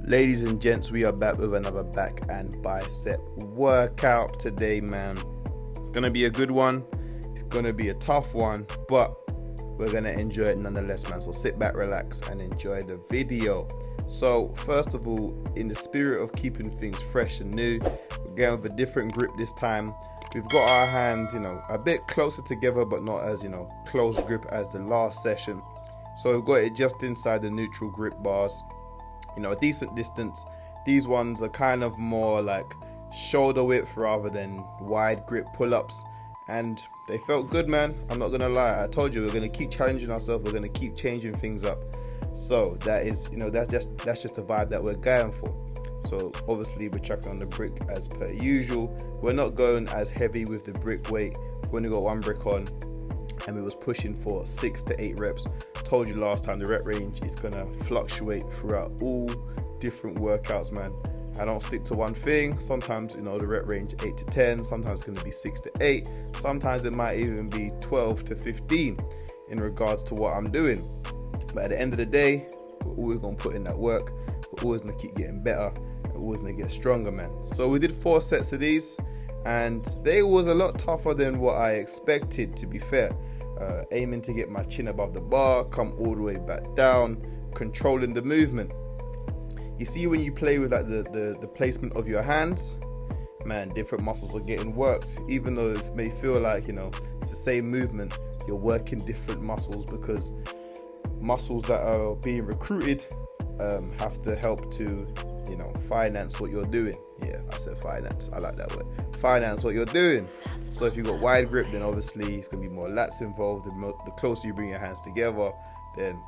Ladies and gents, we are back with another back and bicep workout today, man. It's gonna be a good one. It's gonna be a tough one, but we're gonna enjoy it nonetheless, man. So sit back, relax, and enjoy the video. So first of all, in the spirit of keeping things fresh and new, we're going with a different grip this time. We've got our hands, a bit closer together, but not as, close grip as the last session. So we've got it just inside the neutral grip bars. A decent distance. These ones are kind of more like shoulder width rather than wide grip pull-ups, and they felt good, man. I'm not gonna lie. I told you we're gonna keep challenging ourselves. We're gonna keep changing things up. So that is, that's just the vibe that we're going for. So obviously we're chucking on the brick as per usual. We're not going as heavy with the brick weight. We've only got one brick on, and we was pushing for 6 to 8 reps. Told you last time, the rep range is gonna fluctuate throughout all different workouts, man. I don't stick to one thing. Sometimes the rep range 8 to 10, sometimes it's gonna be 6 to 8, sometimes it might even be 12 to 15 in regards to what I'm doing. But at the end of the day, we're always gonna put in that work. We're always gonna keep getting better. We're always gonna get stronger, man. So we did 4 sets of these, and they was a lot tougher than what I expected, to be fair. Aiming to get my chin above the bar, come all the way back down, controlling the movement. You see, when you play with like the placement of your hands, man, different muscles are getting worked. Even though it may feel like it's the same movement, you're working different muscles, because muscles that are being recruited have to help to finance what you're doing. Yeah, I said finance. I like that word. Finance what you're doing. So if you've got wide grip, then obviously it's going to be more lats involved. The closer you bring your hands together, then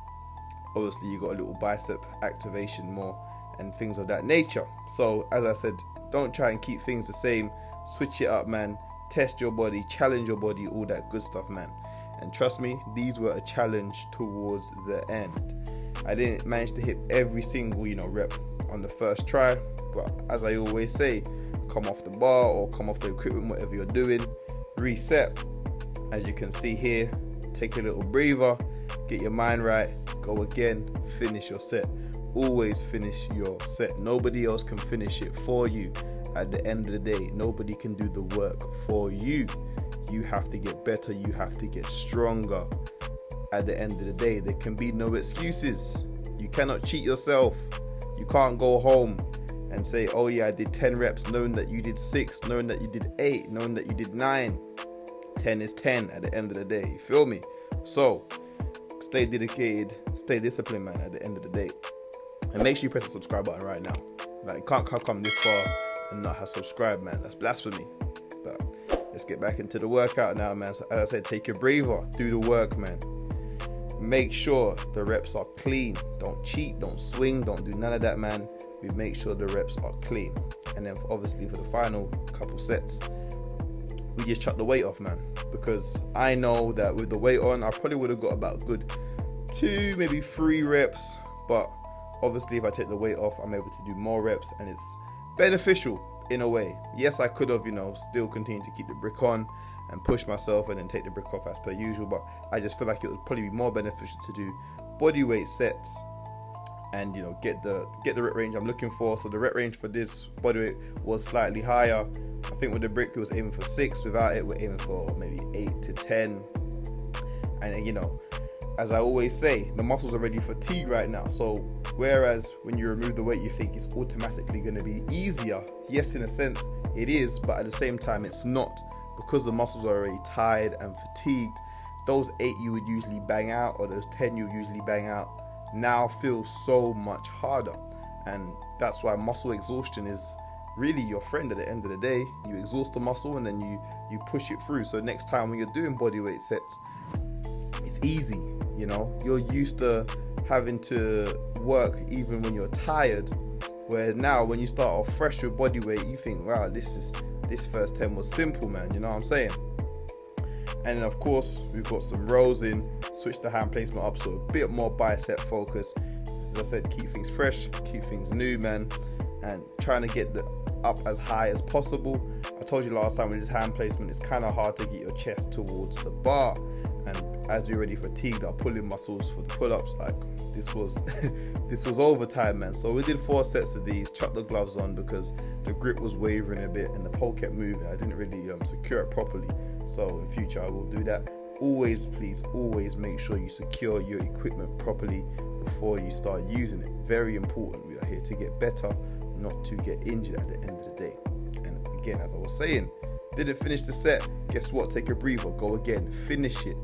obviously you got a little bicep activation more and things of that nature. So as I said, don't try and keep things the same. Switch it up, man. Test your body, challenge your body, all that good stuff, man. And trust me, these were a challenge towards the end. I didn't manage to hit every single rep on the first try, but as I always say, come off the bar or come off the equipment, whatever you're doing, reset. As you can see here, take a little breather, get your mind right, go again, finish your set. Always finish your set. Nobody else can finish it for you. At the end of the day, nobody can do the work for you. You have to get better, you have to get stronger. At the end of the day, there can be no excuses. You cannot cheat yourself. You can't go home and say, oh yeah, I did 10 reps, knowing that you did 6, knowing that you did 8, knowing that you did 9. 10 is 10 at the end of the day, you feel me? So, stay dedicated, stay disciplined, man, at the end of the day. And make sure you press the subscribe button right now. Like, you can't come this far and not have subscribed, man. That's blasphemy. But let's get back into the workout now, man. So as I said, take your breather, do the work, man. Make sure the reps are clean. Don't cheat, don't swing, don't do none of that, man. We make sure the reps are clean. And then obviously for the final couple sets, we just chuck the weight off, man. Because I know that with the weight on, I probably would have got about good 2, maybe 3 reps. But obviously if I take the weight off, I'm able to do more reps, and it's beneficial in a way. Yes, I could have, still continued to keep the brick on and push myself and then take the brick off as per usual. But I just feel like it would probably be more beneficial to do bodyweight sets and get the rep range I'm looking for. So the rep range for this bodyweight was slightly higher. I think with the brick it was aiming for 6. Without it, we're aiming for maybe 8 to 10. And as I always say, the muscles are already fatigued right now. So whereas when you remove the weight, you think it's automatically going to be easier. Yes, in a sense it is, but at the same time it's not, because the muscles are already tired and fatigued. Those 8 you would usually bang out, or those 10 you would usually bang out, now feel so much harder. And that's why muscle exhaustion is really your friend at the end of the day. You exhaust the muscle and then you push it through. So next time when you're doing bodyweight sets, it's easy. You're used to having to work even when you're tired, whereas now when you start off fresh with bodyweight, you think, wow, this first 10 was simple, man. You know what I'm saying? And then of course we've got some rows in, switch the hand placement up, so a bit more bicep focus. As I said, keep things fresh, keep things new, man, and trying to get the up as high as possible. I told you last time with this hand placement, it's kind of hard to get your chest towards the bar, And as you're already fatigued, our pulling muscles for the pull-ups, like this was this was overtime, man. So we did 4 sets of these, chucked the gloves on because the grip was wavering a bit and the pole kept moving. I didn't really secure it properly. So in future I will do that. Always, please, always make sure you secure your equipment properly before you start using it. Very important. We are here to get better, not to get injured at the end of the day. And again, as I was saying, didn't finish the set, guess what? Take a breather, go again, finish it.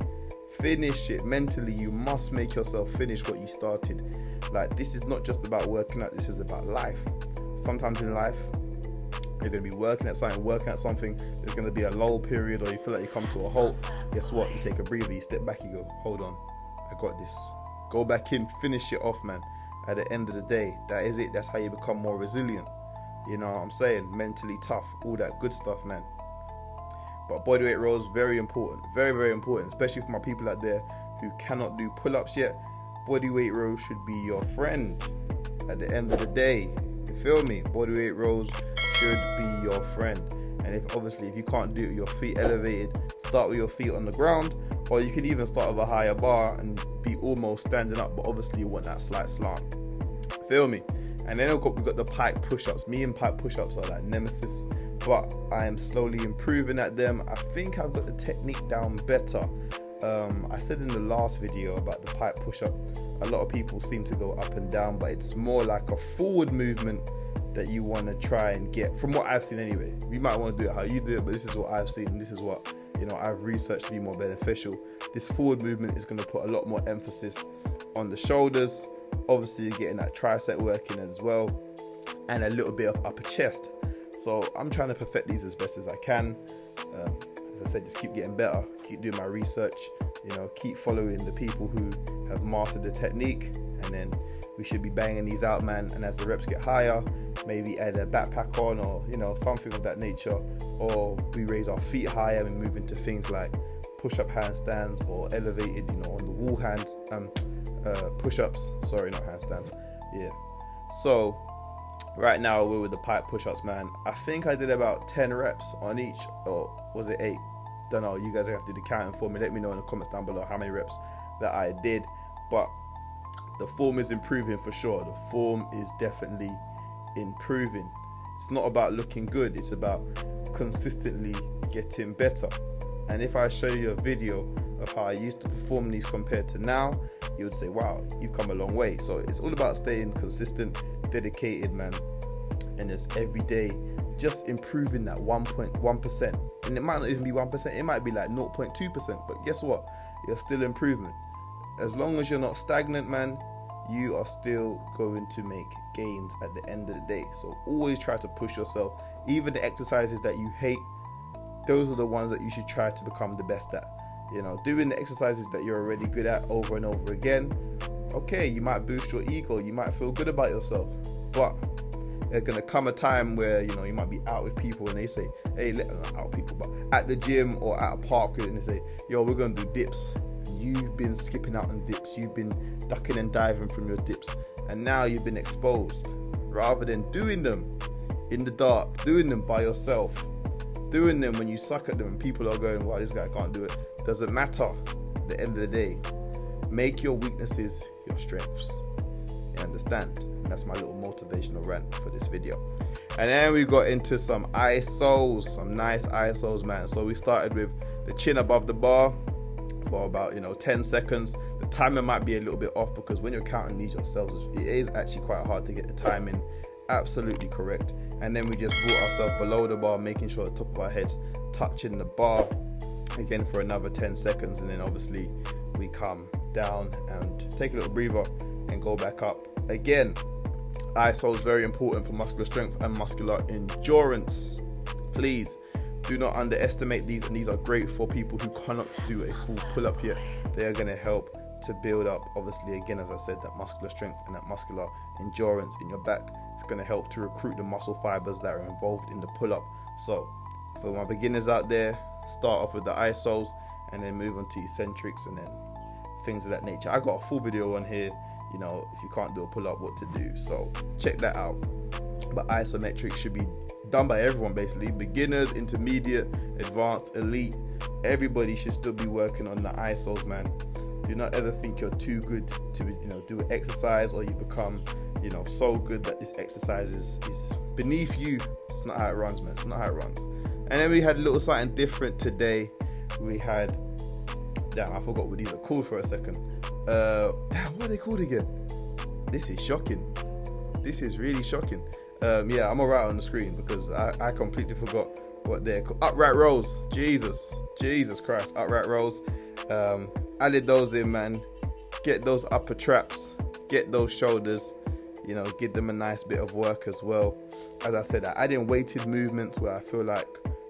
Finish it. Mentally, you must make yourself finish what you started. Like, this is not just about working out, this is about life. Sometimes in life, you're going to be working at something, there's going to be a lull period, or you feel like you come to a halt. Guess what? You take a breather, you step back, you go, hold on, I got this. Go back in, finish it off, man. At the end of the day, that is it. That's how you become more resilient. You know what I'm saying? Mentally tough, all that good stuff, man. But bodyweight rows, very important, very, very important, especially for my people out there who cannot do pull-ups yet. Bodyweight rows should be your friend at the end of the day. You feel me? Bodyweight rows should be your friend. And if you can't do it with your feet elevated, start with your feet on the ground, or you can even start with a higher bar and be almost standing up, but obviously you want that slight slant. Feel me? And then we've got the Pike push-ups. Me and Pike push-ups are like nemesis, but I am slowly improving at them. I think I've got the technique down better. I said in the last video about the Pike push-up, a lot of people seem to go up and down, but it's more like a forward movement that you want to try and get, from what I've seen anyway. You might want to do it how you do it, but this is what I've seen, and this is what I've researched to be more beneficial. This forward movement is going to put a lot more emphasis on the shoulders. Obviously you're getting that tricep working as well, and a little bit of upper chest. So I'm trying to perfect these as best as I can. As I said, just keep getting better, keep doing my research, keep following the people who have mastered the technique, and then we should be banging these out, man. And as the reps get higher, maybe add a backpack on, or something of that nature, or we raise our feet higher and move into things like push-up handstands or elevated, on the wall hands, push-ups. Sorry, not handstands. Yeah. So right now we're with the Pike push-ups, man. I think I did about 10 reps on each, or was it 8? Don't know. You guys have to do the counting for me. Let me know in the comments down below how many reps that I did. But the form is improving for sure. The form is definitely improving. It's not about looking good, it's about consistently getting better. And if I show you a video of how I used to perform these compared to now, you would say, wow, you've come a long way. So it's all about staying consistent, dedicated, man, and just every day just improving that 1%. And it might not even be 1%, it might be like 0.2%, but guess what? You're still improving. As long as you're not stagnant, man, you are still going to make gains at the end of the day. So always try to push yourself. Even the exercises that you hate, those are the ones that you should try to become the best at. Doing the exercises that you're already good at over and over again, okay, you might boost your ego, you might feel good about yourself, but there's gonna come a time where you might be out with people and they say, hey, not out with people, but at the gym or at a park, and they say, yo, we're gonna do dips. You've been skipping out on dips, you've been ducking and diving from your dips, and now you've been exposed. Rather than doing them in the dark, doing them by yourself, doing them when you suck at them and people are going, wow, this guy can't do it, doesn't matter. At the end of the day, make your weaknesses your strengths. You understand? And that's my little motivational rant for this video. And then we got into some isos, some nice isos, man. So we started with the chin above the bar for about 10 seconds. The timing might be a little bit off because when you're counting these yourselves, it is actually quite hard to get the timing absolutely correct. And then we just brought ourselves below the bar, making sure the top of our heads touching the bar again for another 10 seconds. And then obviously we come down and take a little breather and go back up again. ISO is very important for muscular strength and muscular endurance. Please do not underestimate these, and these are great for people who cannot do a full pull-up yet. They are going to help to build up, obviously, again, as I said, that muscular strength and that muscular endurance in your back. It's going to help to recruit the muscle fibers that are involved in the pull-up. So for my beginners out there, start off with the isos and then move on to eccentrics and then things of that nature. I got a full video on here, if you can't do a pull-up, what to do. So check that out. But isometric should be done by everyone basically. Beginners, intermediate, advanced, elite. Everybody should still be working on the isos, man. Do not ever think you're too good to, do an exercise, or you become, so good that this exercise is beneath you. It's not how it runs, man. It's not how it runs. And then we had a little something different today. We had, damn, I forgot what these are called for a second. Damn, what are they called again? This is shocking. This is really shocking. I'm gonna write on the screen because I completely forgot what they're called. Upright rows. Jesus Christ, upright rows. Added those in, man. Get those upper traps, get those shoulders, give them a nice bit of work as well. As I said, I add in weighted movements where I feel like,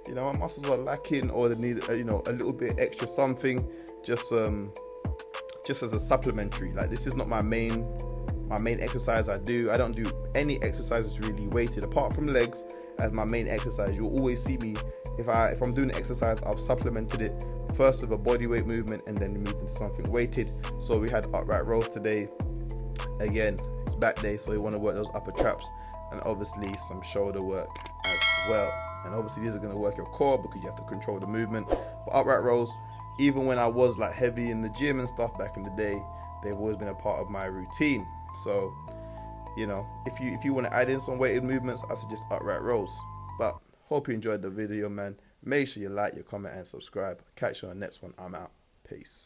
my muscles are lacking, or they need, a little bit extra something, just as a supplementary. Like, this is not my main exercise I do. I don't do any exercises really weighted apart from legs as my main exercise. You'll always see me, if I'm doing an exercise, I've supplemented it first with a body weight movement and then move into something weighted. So we had upright rows today. Again, it's back day, so you want to work those upper traps, and obviously some shoulder work as well. And obviously these are going to work your core because you have to control the movement. But upright rows, even when I was like heavy in the gym and stuff back in the day, they've always been a part of my routine. So, if you want to add in some weighted movements, I suggest upright rows. But hope you enjoyed the video, man. Make sure you like, you comment, and subscribe. Catch you on the next one. I'm out. Peace.